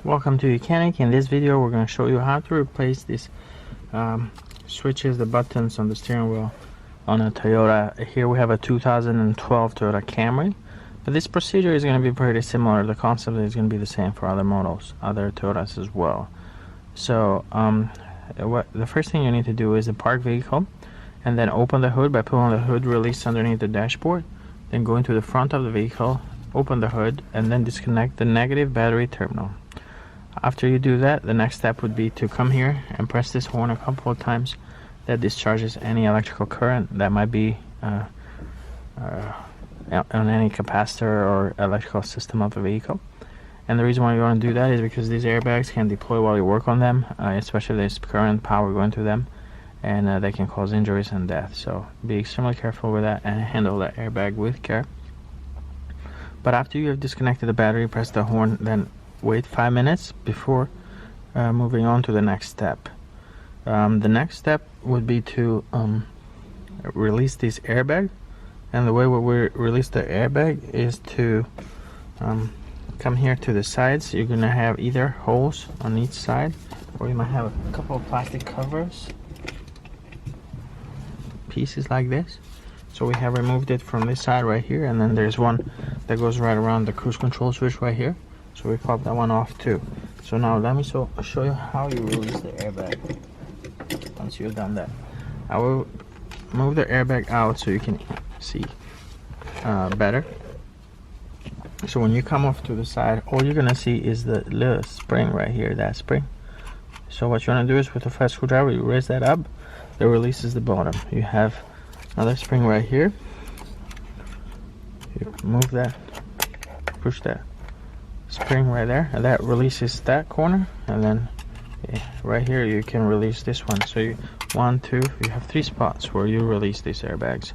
Welcome to YOUCANIC. In this video we're going to show you how to replace these switches, the buttons on the steering wheel on a Toyota. Here we have a 2012 Toyota Camry, but this procedure is going to be pretty similar. The concept is going to be the same for other models, other Toyotas as well. So the first thing you need to do is the park vehicle and then open the hood by pulling the hood release underneath the dashboard. Then go into the front of the vehicle, open the hood, and then disconnect the negative battery terminal. After you do that, the next step would be to come here and press this horn a couple of times. That discharges any electrical current that might be on any capacitor or electrical system of the vehicle. And the reason why you want to do that is because these airbags can deploy while you work on them, especially if there's current power going through them, and they can cause injuries and death. So be extremely careful with that and handle that airbag with care. But after you have disconnected the battery, press the horn, then wait 5 minutes before moving on to the next step. The next step would be to release this airbag, and the way we release the airbag is to come here to the sides. You're gonna have either holes on each side, or you might have a couple of plastic covers, pieces like this. So we have removed it from this side right here, and then there's one that goes right around the cruise control switch right here. So we pop that one off too. So now let me show you how you release the airbag. Once you've done that, I will move the airbag out so you can see better. So when you come off to the side, all you're gonna see is the little spring right here, that spring. So what you wanna do is with a flat screwdriver, you raise that up, that releases the bottom. You have another spring right here. You move that, push that spring right there, and that releases that corner, and then right here you can release this one. So you have 3 spots where you release these airbags,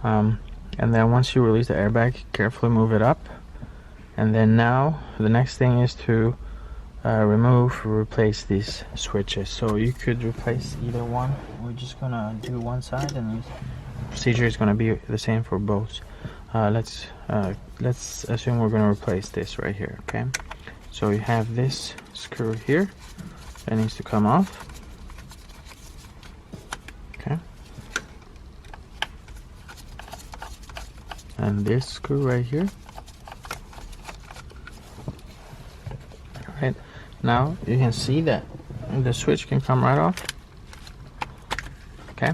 and then once you release the airbag, carefully move it up, and then now the next thing is to replace these switches. So you could replace either one. We're just gonna do one side, and the procedure is gonna be the same for both. Let's assume we're going to replace this right here. Okay, so you have this screw here that needs to come off. Okay, and this screw right here. All right, now you can see that the switch can come right off. Okay,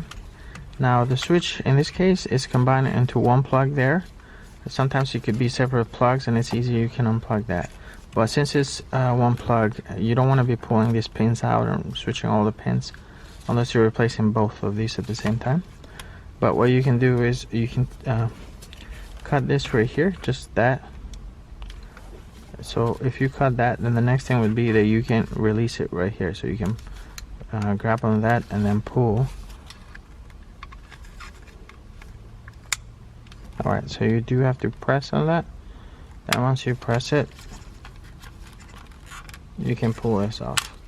now the switch in this case is combined into one plug there. Sometimes it could be separate plugs, and it's easier, you can unplug that. But since it's one plug, you don't want to be pulling these pins out and switching all the pins unless you're replacing both of these at the same time. But what you can do is you can cut this right here, just that. So if you cut that, then the next thing would be that you can release it right here. So you can grab on that and then pull. Alright, so you do have to press on that, and once you press it, you can pull this off,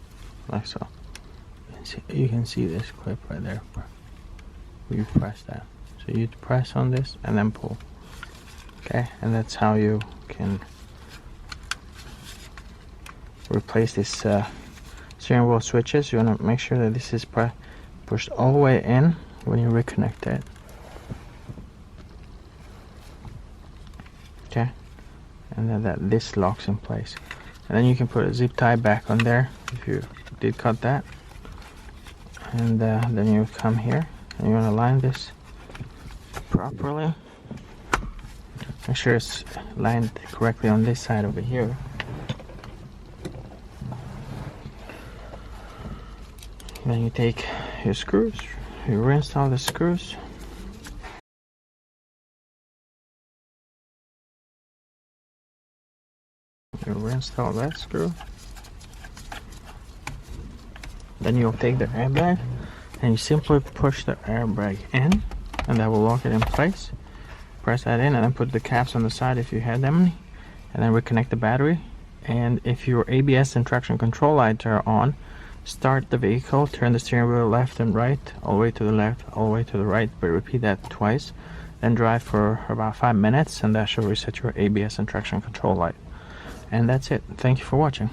like so. You can see this clip right there where you press that. So you press on this and then pull. Okay, and that's how you can replace this steering wheel switches. You want to make sure that this is pushed all the way in when you reconnect it. Okay, and then this locks in place, and then you can put a zip tie back on there if you did cut that, and then you come here and you want to line this properly. Make sure it's lined correctly on this side over here. Then you take your screws, you reinstall the screws. You reinstall that screw. Then you'll take the airbag and you simply push the airbag in, and that will lock it in place. Press that in and then put the caps on the side if you had them, and then reconnect the battery. And if your ABS and traction control lights are on, start the vehicle, turn the steering wheel left and right, all the way to the left, all the way to the right, but repeat that twice. Then drive for about 5 minutes, and that should reset your ABS and traction control light. And that's it. Thank you for watching.